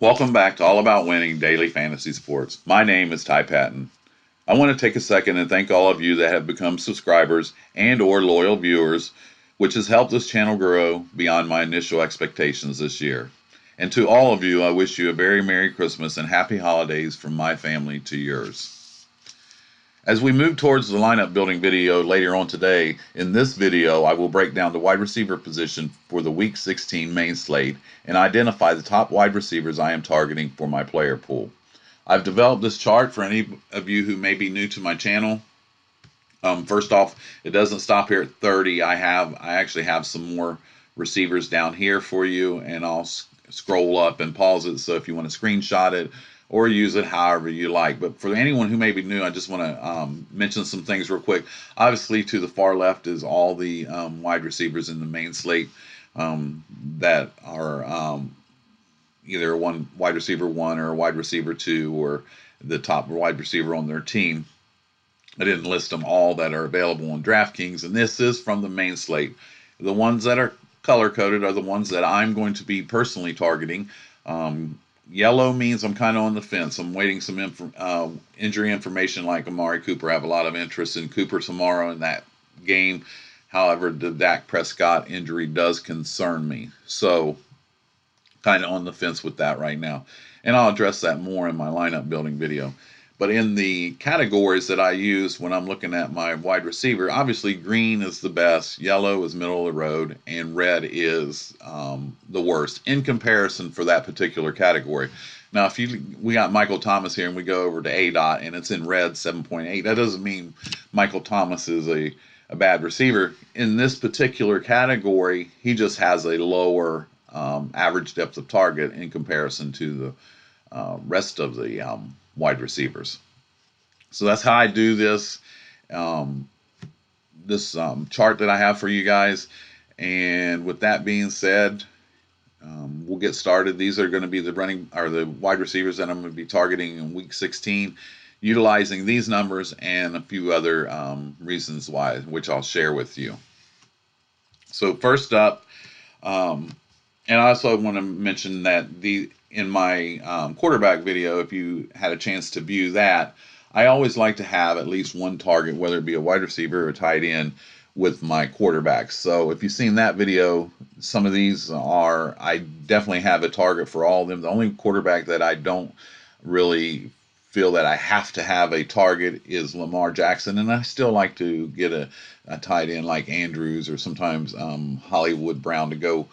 Welcome back to All About Winning Daily Fantasy Sports. My name is Ty Patton. I want to take a second and thank all of you that have become subscribers and or loyal viewers, which has helped this channel grow beyond my initial expectations this year. And to all of you, I wish you a very Merry Christmas and Happy Holidays from my family to yours. As we move towards the lineup building video later on today, in this video I will break down the wide receiver position for the Week 16 main slate and identify the top wide receivers I am targeting for my player pool. I've developed this chart for any of you who may be new to my channel. First off, it doesn't stop here at 30. I actually have some more receivers down here for you, and I'll scroll up and pause it, so if you want to screenshot it or use it however you like. But for anyone who may be new, I just want to mention some things real quick. Obviously, to the far left is all the wide receivers in the main slate that are either one wide receiver 1 or wide receiver 2 or the top wide receiver on their team. I didn't list them all that are available on Draftkings, and this is from the main slate. The ones that are color-coded are the ones that I'm going to be personally targeting. Yellow means I'm kind of on the fence. I'm waiting some injury information like Amari Cooper. I have a lot of interest in Cooper tomorrow in that game. However, the Dak Prescott injury does concern me. So, kind of on the fence with that right now. And I'll address that more in my lineup building video. But in the categories that I use when I'm looking at my wide receiver, obviously green is the best, yellow is middle of the road, and red is the worst in comparison for that particular category. Now, if we got Michael Thomas here and we go over to ADOT and it's in red 7.8, that doesn't mean Michael Thomas is a bad receiver. In this particular category, he just has a lower average depth of target in comparison to the rest of the wide receivers. So that's how I do this chart that I have for you guys. And with that being said, we'll get started. These are going to be the wide receivers that I'm going to be targeting in Week 16, utilizing these numbers and a few other reasons why, which I'll share with you. So first up, and I also want to mention that in my quarterback video, if you had a chance to view that, I always like to have at least one target, whether it be a wide receiver or tight end, with my quarterbacks. So if you've seen that video, some of these I definitely have a target for all of them. The only quarterback that I don't really feel that I have to have a target is Lamar Jackson, and I still like to get a tight end like Andrews or sometimes Hollywood Brown to go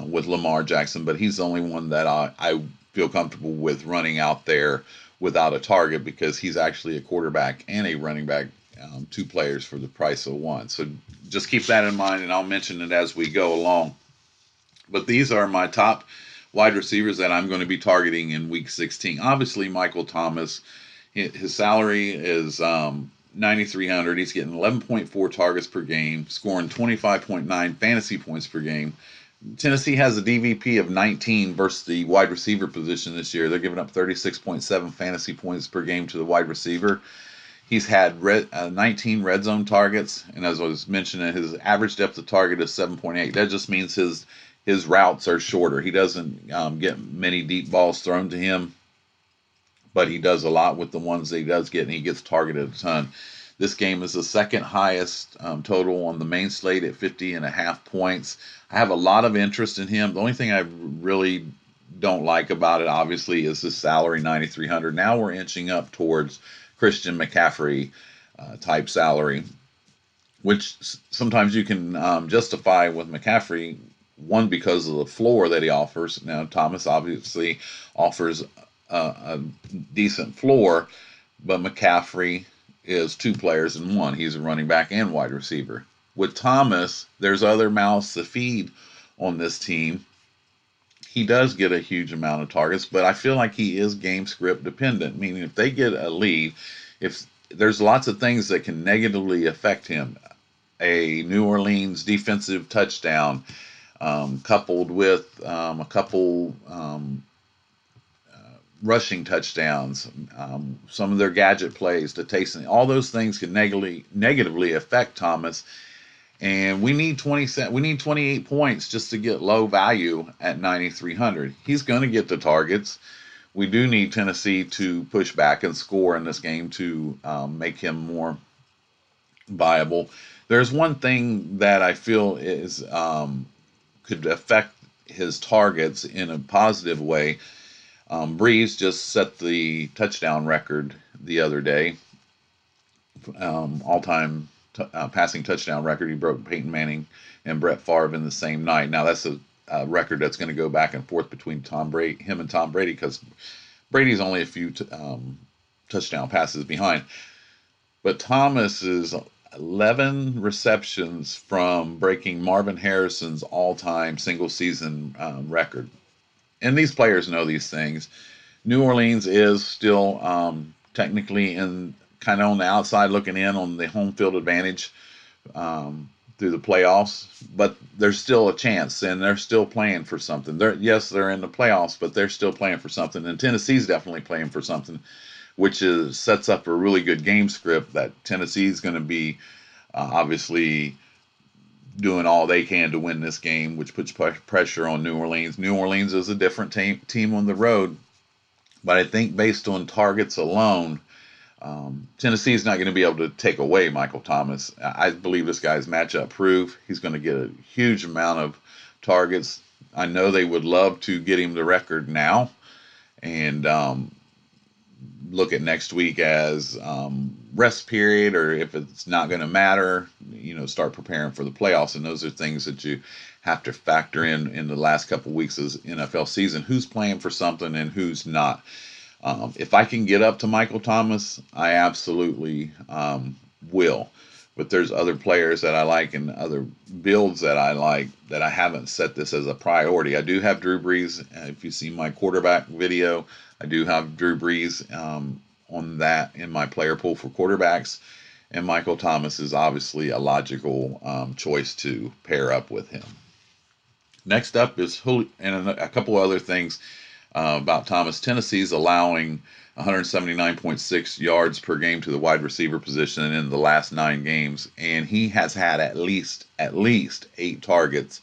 with Lamar Jackson, but he's the only one that I feel comfortable with running out there without a target, because he's actually a quarterback and a running back, 2 players for the price of 1. So just keep that in mind, and I'll mention it as we go along. But these are my top wide receivers that I'm going to be targeting in Week 16. Obviously, Michael Thomas, his salary is $9,300. He's getting 11.4 targets per game, scoring 25.9 fantasy points per game. Tennessee has a DVP of 19 versus the wide receiver position this year. They're giving up 36.7 fantasy points per game to the wide receiver. He's had 19 red zone targets, and as I was mentioning, his average depth of target is 7.8. That just means his routes are shorter. He doesn't get many deep balls thrown to him, but he does a lot with the ones that he does get, and he gets targeted a ton. This game is the second highest total on the main slate at 50.5 points. I have a lot of interest in him. The only thing I really don't like about it, obviously, is his salary, $9,300. Now we're inching up towards Christian McCaffrey type salary, which sometimes you can justify with McCaffrey, one, because of the floor that he offers. Now, Thomas obviously offers a decent floor, but McCaffrey is 2 players in 1. He's a running back and wide receiver. With Thomas, there's other mouths to feed on this team. He does get a huge amount of targets, but I feel like he is game script dependent, meaning if they get a lead, if there's lots of things that can negatively affect him. A New Orleans defensive touchdown, coupled with a couple rushing touchdowns, some of their gadget plays, the tasting, all those things can negatively affect Thomas. and we need 28 points just to get low value at 9,300. He's going to get the targets. We do need Tennessee to push back and score in this game to make him more viable. There's one thing that I feel is could affect his targets in a positive way. Breeze just set the touchdown record the other day, all-time passing touchdown record. He broke Peyton Manning and Brett Favre in the same night. Now that's a record that's going to go back and forth between him and Tom Brady, because Brady's only a few touchdown passes behind. But Thomas is 11 receptions from breaking Marvin Harrison's all-time single-season record. And these players know these things. New Orleans is still technically in kind of on the outside looking in on the home field advantage through the playoffs, but there's still a chance, and they're still playing for something. They're in the playoffs, but they're still playing for something, and Tennessee's definitely playing for something, which sets up a really good game script that Tennessee's going to be obviously doing all they can to win this game, which puts pressure on New Orleans. New Orleans is a different team on the road, but I think based on targets alone, Tennessee is not going to be able to take away Michael Thomas. I believe this guy's matchup proof. He's going to get a huge amount of targets. I know they would love to get him the record now and look at next week as rest period, or if it's not going to matter, start preparing for the playoffs. And those are things that you have to factor in the last couple of weeks of NFL season. Who's playing for something and who's not. If I can get up to Michael Thomas, I absolutely will. But there's other players that I like and other builds that I like that I haven't set this as a priority. I do have Drew Brees. If you see my quarterback video, I do have Drew Brees on that in my player pool for quarterbacks. And Michael Thomas is obviously a logical choice to pair up with him. Next up is Julio, and a couple other things about Thomas. Tennessee's allowing 179.6 yards per game to the wide receiver position in the last 9 games, and he has had at least 8 targets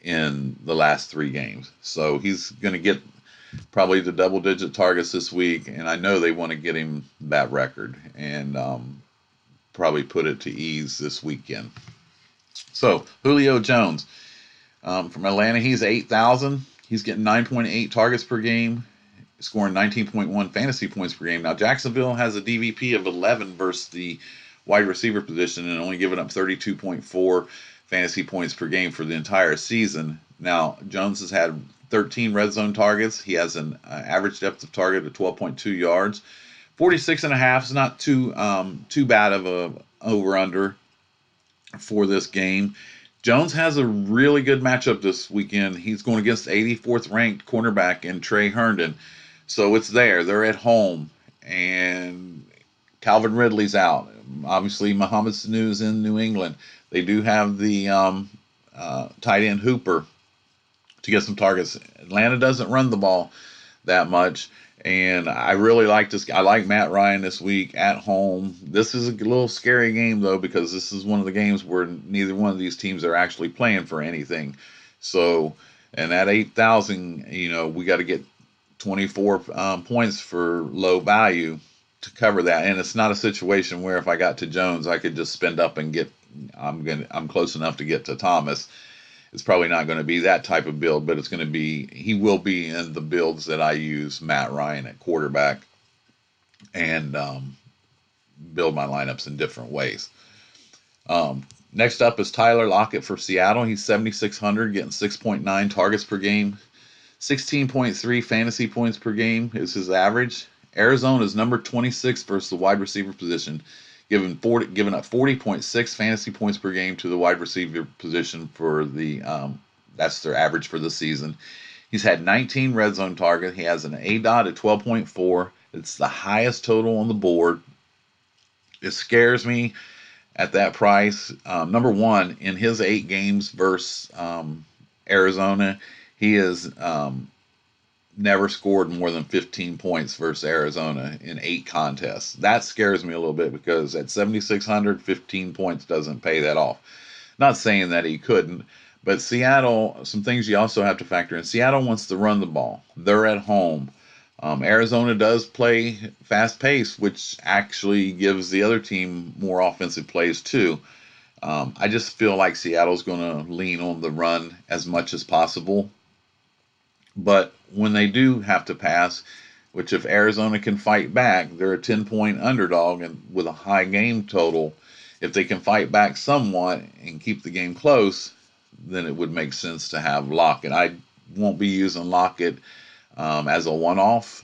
in the last 3 games. So he's going to get probably the double-digit targets this week, and I know they want to get him that record and probably put it to ease this weekend. So Julio Jones from Atlanta, he's 8,000. He's getting 9.8 targets per game, scoring 19.1 fantasy points per game. Now, Jacksonville has a DVP of 11 versus the wide receiver position and only giving up 32.4 fantasy points per game for the entire season. Now, Jones has had 13 red zone targets. He has an average depth of target of 12.2 yards. 46.5 is not too bad of a over-under for this game. Jones has a really good matchup this weekend. He's going against 84th ranked cornerback in Trey Herndon. So it's there. They're at home. And Calvin Ridley's out. Obviously, Mohamed Sanu's in New England. They do have the tight end Hooper to get some targets. Atlanta doesn't run the ball that much. And I really like this. I like Matt Ryan this week at home. This is a little scary game, though, because this is one of the games where neither one of these teams are actually playing for anything. So, and at 8,000, we got to get 24 points for low value to cover that. And it's not a situation where if I got to Jones, I could just spend up and get. I'm close enough to get to Thomas. It's probably not going to be that type of build, but he will be in the builds that I use Matt Ryan at quarterback and build my lineups in different ways. Next up is Tyler Lockett for Seattle. He's 7,600, getting 6.9 targets per game. 16.3 fantasy points per game is his average. Arizona is number 26 versus the wide receiver position, giving up 40.6 fantasy points per game to the wide receiver position for that's their average for the season. He's had 19 red zone targets. He has an ADOT at 12.4. It's the highest total on the board. It scares me at that price. Number one, in his 8 games versus Arizona, he has never scored more than 15 points versus Arizona in 8 contests. That scares me a little bit because at 7,600, 15 points doesn't pay that off. Not saying that he couldn't, but Seattle, some things you also have to factor in. Seattle wants to run the ball. They're at home. Arizona does play fast pace, which actually gives the other team more offensive plays too. I just feel like Seattle's going to lean on the run as much as possible. But when they do have to pass, which if Arizona can fight back, they're a 10-point underdog and with a high game total. If they can fight back somewhat and keep the game close, then it would make sense to have Lockett. I won't be using Lockett as a one-off,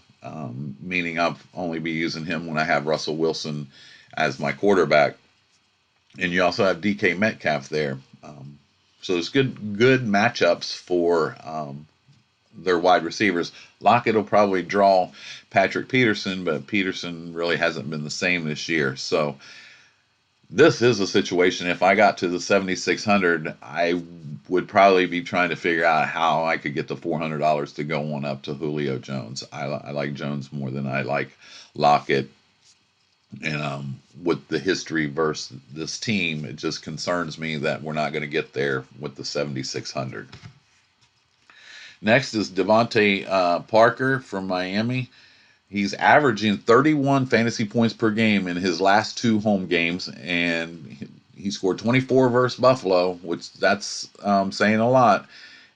meaning I'll only be using him when I have Russell Wilson as my quarterback. And you also have DK Metcalf there. So there's good matchups for their wide receivers. Lockett will probably draw Patrick Peterson, but Peterson really hasn't been the same this year. So this is a situation. If I got to the 7,600, I would probably be trying to figure out how I could get the $400 to go on up to Julio Jones. I like Jones more than I like Lockett. And with the history versus this team, it just concerns me that we're not going to get there with the 7,600. Next is Devontae Parker from Miami. He's averaging 31 fantasy points per game in his last two home games, and he scored 24 versus Buffalo, which that's saying a lot.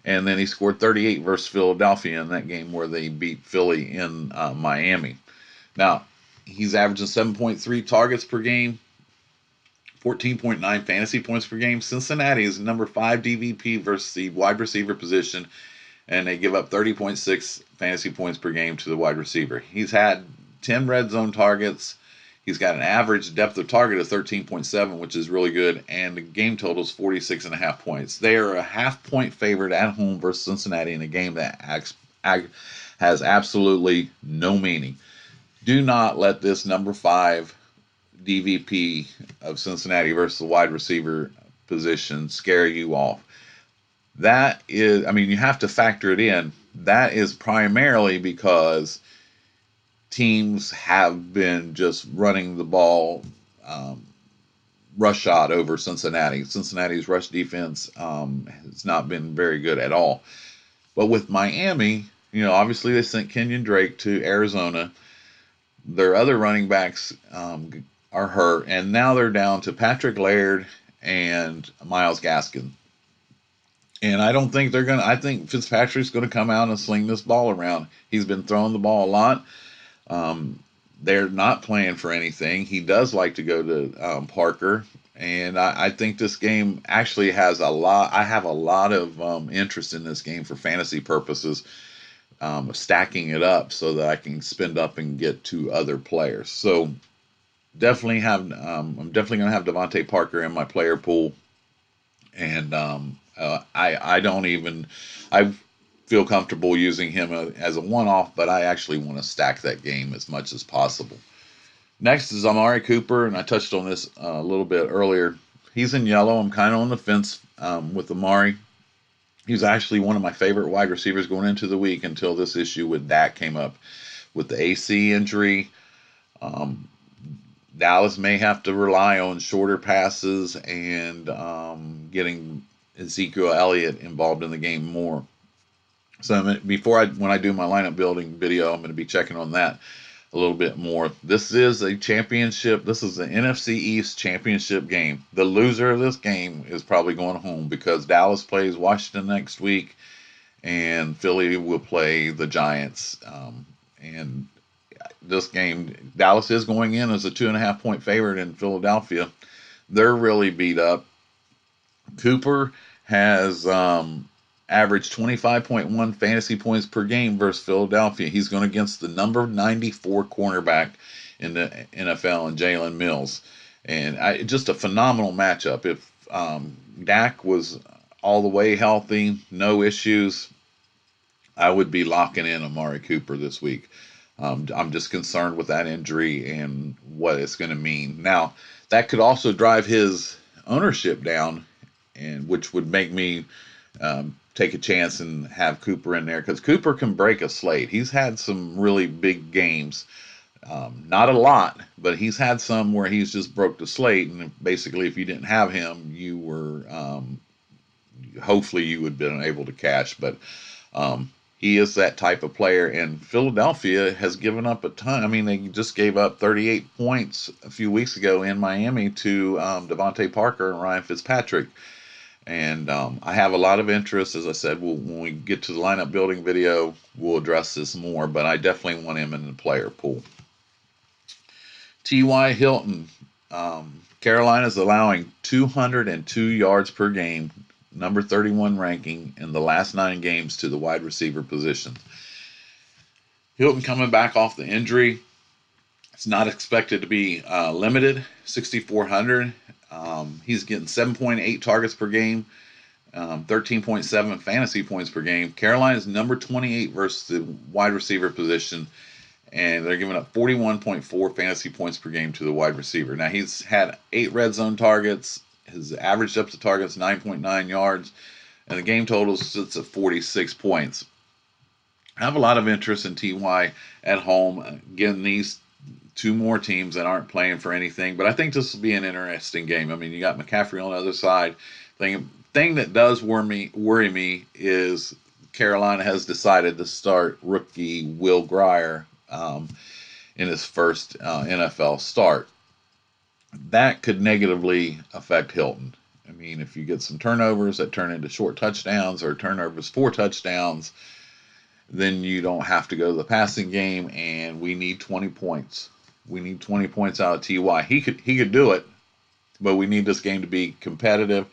And then he scored 38 versus Philadelphia in that game where they beat Philly in Miami. Now, he's averaging 7.3 targets per game, 14.9 fantasy points per game. Cincinnati is number 5 DVP versus the wide receiver position, and they give up 30.6 fantasy points per game to the wide receiver. He's had 10 red zone targets. He's got an average depth of target of 13.7, which is really good, and the game total is 46.5 points. They are a half-point favorite at home versus Cincinnati in a game that has absolutely no meaning. Do not let this number 5 DVP of Cincinnati versus the wide receiver position scare you off. That is, I mean, you have to factor it in. That is primarily because teams have been just running the ball rush shot over Cincinnati. Cincinnati's rush defense has not been very good at all. But with Miami, obviously they sent Kenyon Drake to Arizona. Their other running backs are hurt, and now they're down to Patrick Laird and Myles Gaskin. And I don't think they're going to, I think Fitzpatrick's going to come out and sling this ball around. He's been throwing the ball a lot. They're not playing for anything. He does like to go to Parker. And I think this game actually has a lot. I have a lot of interest in this game for fantasy purposes, stacking it up so that I can spend up and get to other players. So definitely I'm definitely going to have Devontae Parker in my player pool. And I don't even, I feel comfortable using him as a one-off, but I actually want to stack that game as much as possible. Next is Amari Cooper, and I touched on this a little bit earlier. He's in yellow. I'm kind of on the fence with Amari. He's actually one of my favorite wide receivers going into the week until this issue with Dak came up with the AC injury. Dallas may have to rely on shorter passes and getting Ezekiel Elliott involved in the game more. So when I do my lineup building video, I'm going to be checking on that a little bit more. This is a championship. This is an NFC East championship game. The loser of this game is probably going home because Dallas plays Washington next week, and Philly will play the Giants. And this game, Dallas is going in as a 2.5-point favorite in Philadelphia. They're really beat up. Cooper has averaged 25.1 fantasy points per game versus Philadelphia. He's going against the number 94 cornerback in the NFL and Jalen Mills. And just a phenomenal matchup. If Dak was all the way healthy, no issues, I would be locking in Amari Cooper this week. I'm just concerned with that injury and what it's going to mean. Now, that could also drive his ownership down, and which would make me take a chance and have Cooper in there because Cooper can break a slate. He's had some really big games Not a lot, but he's had some where he's just broke the slate, and basically, if you didn't have him, you were hopefully you would have been able to cash. But he is that type of player, and Philadelphia has given up a ton. I mean, they just gave up 38 points a few weeks ago in Miami to Devontae Parker and Ryan Fitzpatrick. And I have a lot of interest. As I said, when we get to the lineup building video, we'll address this more, but I definitely want him in the player pool. T.Y. Hilton. Carolina is allowing 202 yards per game, number 31 ranking in the last 9 games to the wide receiver position. Hilton coming back off the injury. It's not expected to be limited, 6,400. He's getting 7.8 targets per game, 13.7 fantasy points per game. Carolina's number 28 versus the wide receiver position, and they're giving up 41.4 fantasy points per game to the wide receiver. Now, he's had 8 red zone targets. His average depth of target is 9.9 yards, and the game total sits at 46 points. I have a lot of interest in TY at home. Again, these 2 more teams that aren't playing for anything, but I think this will be an interesting game. I mean, you got McCaffrey on the other side. Thing that does worry me is Carolina has decided to start rookie Will Grier in his first NFL start. That could negatively affect Hilton. I mean, if you get some turnovers that turn into short touchdowns or turnovers for touchdowns, then you don't have to go to the passing game, and we need 20 points. We need 20 points out of TY. He could do it, but we need this game to be competitive.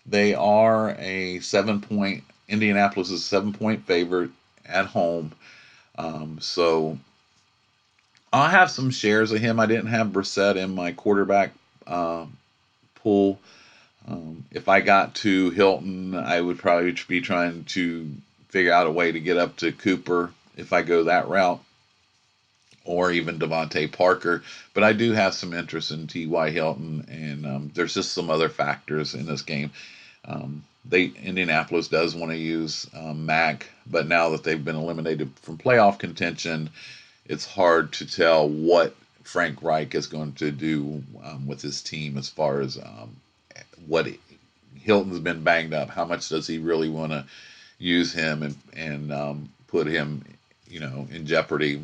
They are a 7-point. Indianapolis is a 7-point favorite at home. So I'll have some shares of him. I didn't have Brissett in my quarterback pool. If I got to Hilton, I would probably be trying to figure out a way to get up to Cooper if I go that route, or even Devontae Parker. But I do have some interest in T.Y. Hilton, and there's just some other factors in this game. Indianapolis does want to use Mack, but now that they've been eliminated from playoff contention, it's hard to tell what Frank Reich is going to do with his team as far as what Hilton's been banged up. How much does he really want to use him and put him, in jeopardy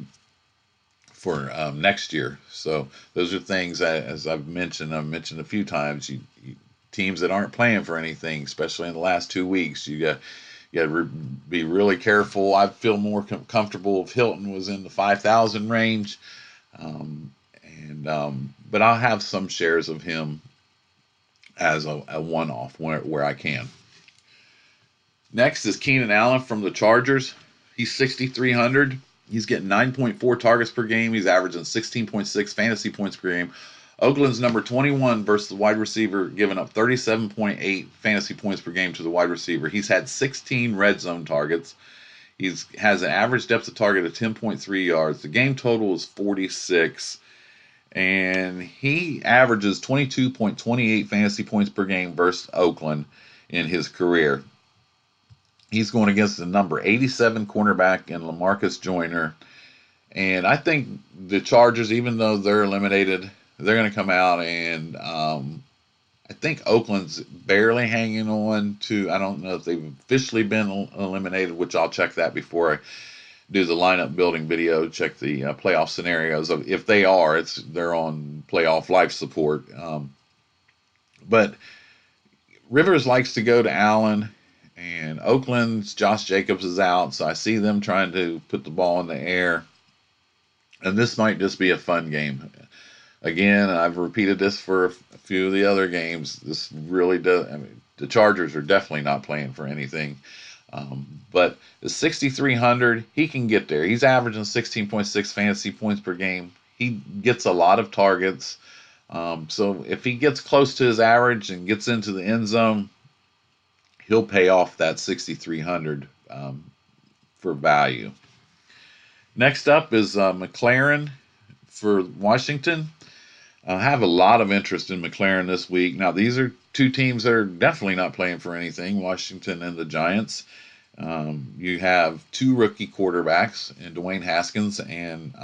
for next year? So those are things that, as I've mentioned a few times, teams that aren't playing for anything, especially in the last 2 weeks, you got to be really careful. I feel more comfortable if Hilton was in the 5,000 range, but I'll have some shares of him as a one-off where I can. Next is Keenan Allen from the Chargers. He's 6,300. He's getting 9.4 targets per game. He's averaging 16.6 fantasy points per game. Oakland's number 21 versus the wide receiver, giving up 37.8 fantasy points per game to the wide receiver. He's had 16 red zone targets. He has an average depth of target of 10.3 yards. The game total is 46. And he averages 22.28 fantasy points per game versus Oakland in his career. He's going against the number 87 cornerback in LaMarcus Joyner. And I think the Chargers, even though they're eliminated, they're going to come out, and I think Oakland's barely hanging on to, I don't know if they've officially been eliminated, which I'll check that before I do the lineup building video, check the playoff scenarios. If they are, they're on playoff life support. But Rivers likes to go to Allen, and Oakland's Josh Jacobs is out, so I see them trying to put the ball in the air. And this might just be a fun game. Again, I've repeated this for a few of the other games. This really does. I mean, the Chargers are definitely not playing for anything. But the 6,300, he can get there. He's averaging 16.6 fantasy points per game. He gets a lot of targets. So if he gets close to his average and gets into the end zone, he'll pay off that 6,300 for value. Next up is McLaren for Washington. I have a lot of interest in McLaren this week. Now, these are 2 teams that are definitely not playing for anything, Washington and the Giants. You have 2 rookie quarterbacks, in Dwayne Haskins and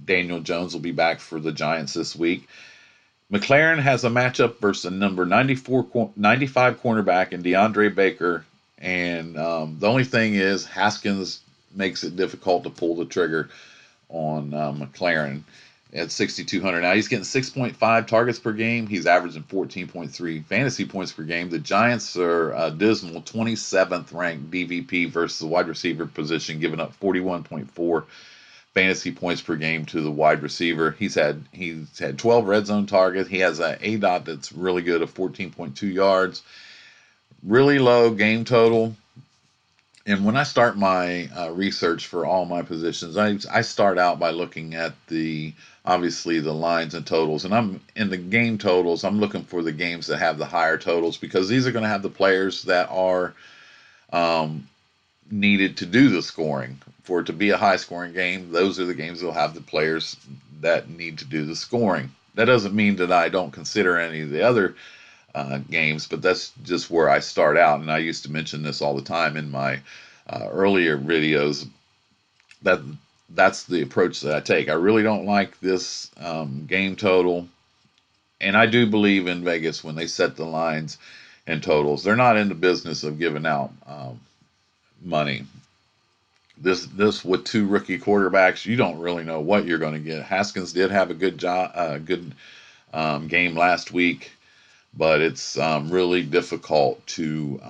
Daniel Jones will be back for the Giants this week. McLaren has a matchup versus the number 95 cornerback in DeAndre Baker. And the only thing is Haskins makes it difficult to pull the trigger on McLaren at 6,200. Now he's getting 6.5 targets per game. He's averaging 14.3 fantasy points per game. The Giants are dismal 27th ranked DVP versus the wide receiver position, giving up 41.4 fantasy points per game to the wide receiver. He's had 12 red zone targets. He has an ADOT that's really good of 14.2 yards. Really low game total. And when I start my research for all my positions, I start out by looking at obviously the lines and totals. And I'm in the game totals, I'm looking for the games that have the higher totals, because these are going to have the players that are needed to do the scoring. For it to be a high scoring game, those are the games that will have the players that need to do the scoring. That doesn't mean that I don't consider any of the other games, but that's just where I start out. And I used to mention this all the time in my earlier videos, that's the approach that I take. I really don't like this game total, and I do believe in Vegas when they set the lines and totals. They're not in the business of giving out money. This with two rookie quarterbacks, you don't really know what you're going to get. Haskins did have a good game last week, but it's really difficult to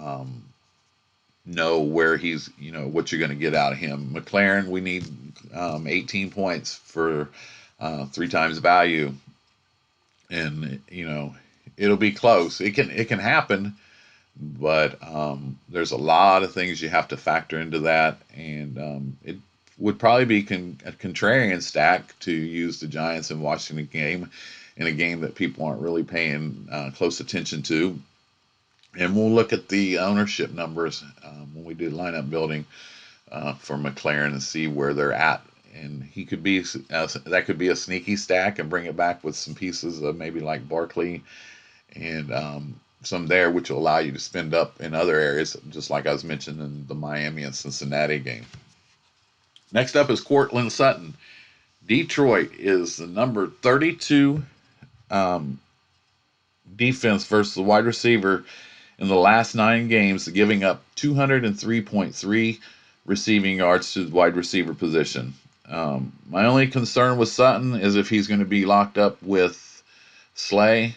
know where what you're going to get out of him. McLaren, we need 18 points for 3 times value, and it'll be close. It can happen, but there's a lot of things you have to factor into that, and it would probably be a contrarian stack to use the Giants and Washington game in a game that people aren't really paying close attention to. And we'll look at the ownership numbers when we do lineup building for McLaren and see where they're at. And he could be that could be a sneaky stack and bring it back with some pieces of maybe like Barkley and some there, which will allow you to spend up in other areas, just like I was mentioning in the Miami and Cincinnati game. Next up is Courtland Sutton. Detroit is the number 32 defense versus the wide receiver in the last 9 games, giving up 203.3 receiving yards to the wide receiver position. My only concern with Sutton is if he's going to be locked up with Slay,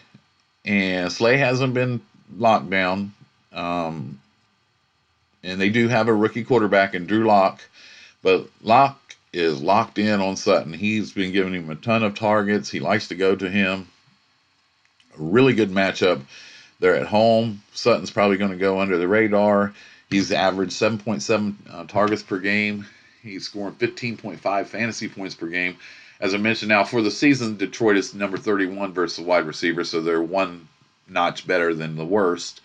and Slay hasn't been locked down. And they do have a rookie quarterback in Drew Lock, but Lock is locked in on Sutton. He's been giving him a ton of targets. He likes to go to him. A really good matchup. They're at home. Sutton's probably going to go under the radar. He's averaged 7.7 targets per game. He's scoring 15.5 fantasy points per game. As I mentioned, now for the season, Detroit is number 31 versus the wide receiver, so they're one notch better than the worst,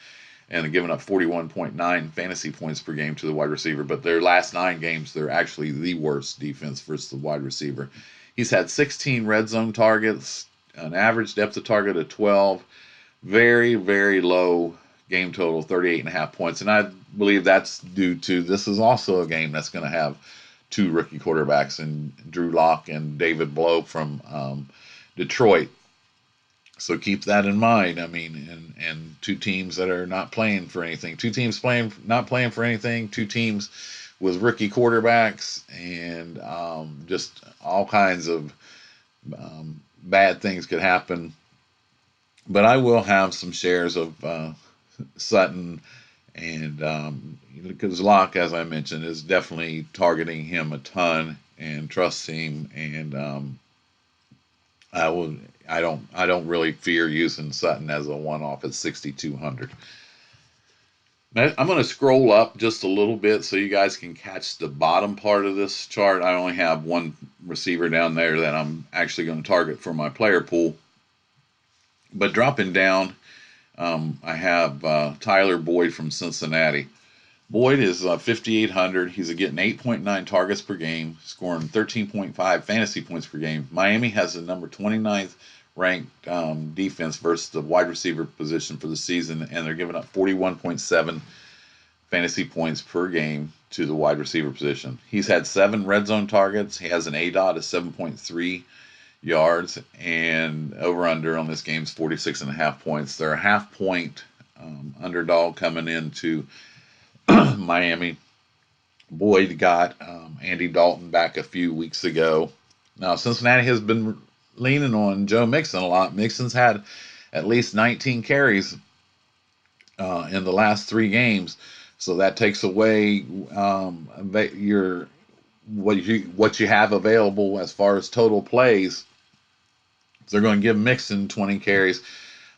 and they're giving up 41.9 fantasy points per game to the wide receiver. But their last 9 games, they're actually the worst defense versus the wide receiver. He's had 16 red zone targets, an average depth of target of 12, very, very low game total, 38.5 points. And I believe that's due to this is also a game that's going to have 2 rookie quarterbacks in Drew Lock and David Blow from Detroit. So keep that in mind. I mean, and 2 teams that are not playing for anything. 2 teams not playing for anything. 2 teams with rookie quarterbacks, and just all kinds of bad things could happen. But I will have some shares of Sutton, and because Locke, as I mentioned, is definitely targeting him a ton and trusts him, and I don't really fear using Sutton as a one-off at 6,200. I'm going to scroll up just a little bit so you guys can catch the bottom part of this chart. I only have one receiver down there that I'm actually going to target for my player pool. But dropping down, I have Tyler Boyd from Cincinnati. Boyd is 5,800. He's getting 8.9 targets per game, scoring 13.5 fantasy points per game. Miami has the number 29th ranked defense versus the wide receiver position for the season, and they're giving up 41.7 fantasy points per game to the wide receiver position. He's had 7 red zone targets. He has an ADOT of 7.3 yards, and over under on this game is 46.5 points. They're a half point underdog coming into Miami. Boyd got Andy Dalton back a few weeks ago. Now, Cincinnati has been leaning on Joe Mixon a lot. Mixon's had at least 19 carries in the last 3 games, so that takes away your what you have available as far as total plays. They're going to give Mixon 20 carries.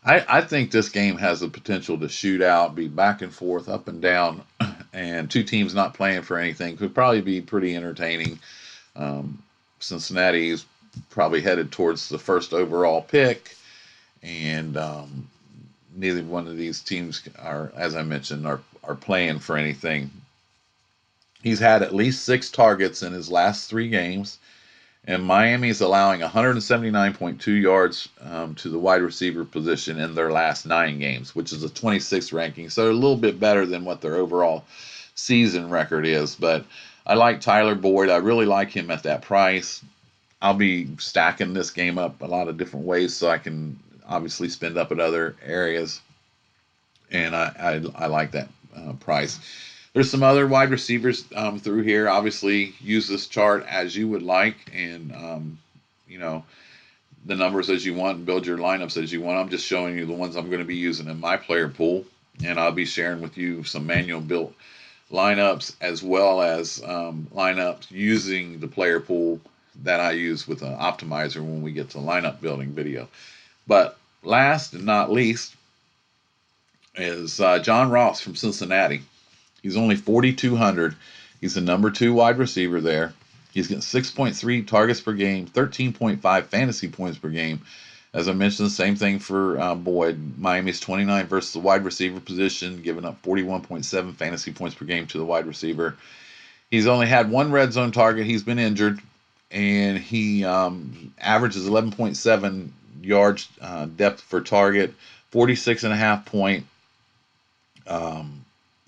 I think this game has the potential to shoot out, be back and forth, up and down, and 2 teams not playing for anything. Could probably be pretty entertaining. Cincinnati is probably headed towards the first overall pick, and neither one of these teams are, as I mentioned, are playing for anything. He's had at least 6 targets in his last 3 games. And Miami is allowing 179.2 yards to the wide receiver position in their last 9 games, which is a 26th ranking. So a little bit better than what their overall season record is. But I like Tyler Boyd. I really like him at that price. I'll be stacking this game up a lot of different ways so I can obviously spend up at other areas. And I like that price. There's some other wide receivers through here. Obviously, use this chart as you would like, and you know, the numbers as you want, and build your lineups as you want. I'm just showing you the ones I'm going to be using in my player pool, and I'll be sharing with you some manual built lineups as well as lineups using the player pool that I use with an optimizer when we get to lineup building video. But last and not least is John Ross from Cincinnati. He's only 4,200. He's the number 2 wide receiver there. He's getting 6.3 targets per game, 13.5 fantasy points per game. As I mentioned, the same thing for Boyd. Miami's 29 versus the wide receiver position, giving up 41.7 fantasy points per game to the wide receiver. He's only had 1 red zone target. He's been injured, and he averages 11.7 yards depth for target, 46.5 point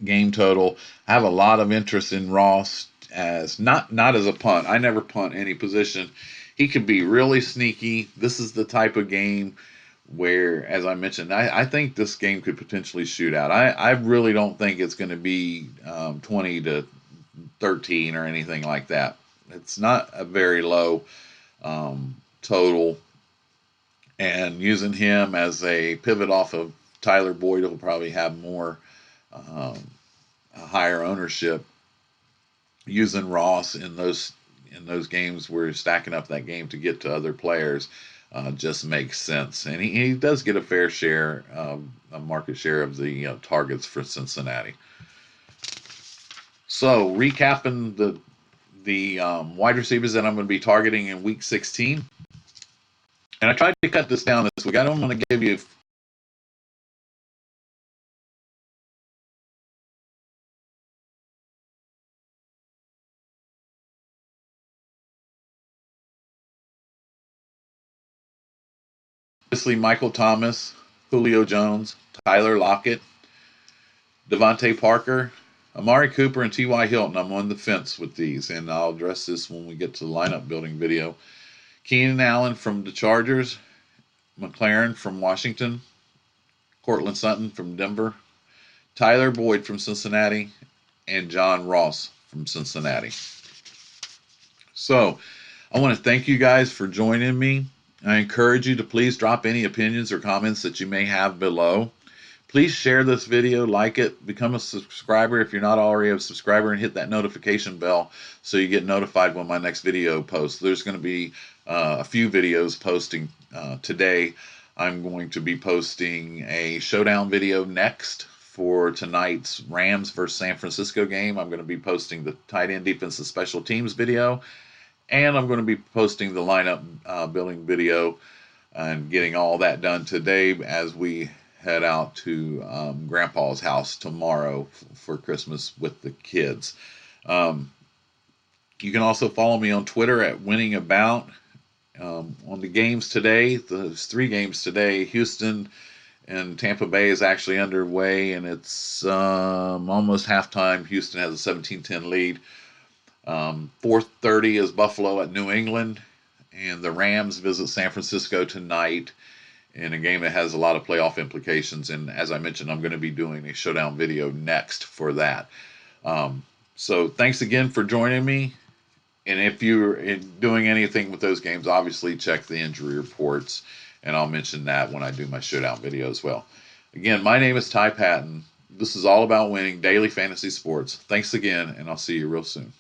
game total. I have a lot of interest in Ross as not as a punt. I never punt any position. He could be really sneaky. This is the type of game where, as I mentioned, I think this game could potentially shoot out. I really don't think it's going to be 20-13 or anything like that. It's not a very low total. And using him as a pivot off of Tyler Boyd will probably have more higher ownership. Using Ross in those games where you're stacking up that game to get to other players just makes sense, and he does get a fair share, a market share of the targets for Cincinnati. So recapping the wide receivers that I'm going to be targeting in Week 16, and I tried to cut this down this week. I don't want to give you obviously Michael Thomas, Julio Jones, Tyler Lockett, Devontae Parker, Amari Cooper, and T.Y. Hilton. I'm on the fence with these, and I'll address this when we get to the lineup building video. Keenan Allen from the Chargers, McLaren from Washington, Cortland Sutton from Denver, Tyler Boyd from Cincinnati, and John Ross from Cincinnati. So I want to thank you guys for joining me. I encourage you to please drop any opinions or comments that you may have below. Please share this video, like it, become a subscriber if you're not already a subscriber, and hit that notification bell so you get notified when my next video posts. There's going to be a few videos posting today. I'm going to be posting a showdown video next for tonight's Rams versus San Francisco game. I'm going to be posting the tight end defensive special teams video, and I'm going to be posting the lineup building video and getting all that done today as we head out to Grandpa's house tomorrow for Christmas with the kids. You can also follow me on Twitter at winningabout. On the games today, there's 3 games today. Houston and Tampa Bay is actually underway, and it's almost halftime. Houston has a 17-10 lead. 4:30 is Buffalo at New England, and the Rams visit San Francisco tonight in a game that has a lot of playoff implications. And as I mentioned, I'm going to be doing a showdown video next for that. So thanks again for joining me. And if you're doing anything with those games, obviously check the injury reports, and I'll mention that when I do my showdown video as well. Again, my name is Ty Patton. This is all about winning daily fantasy sports. Thanks again, and I'll see you real soon.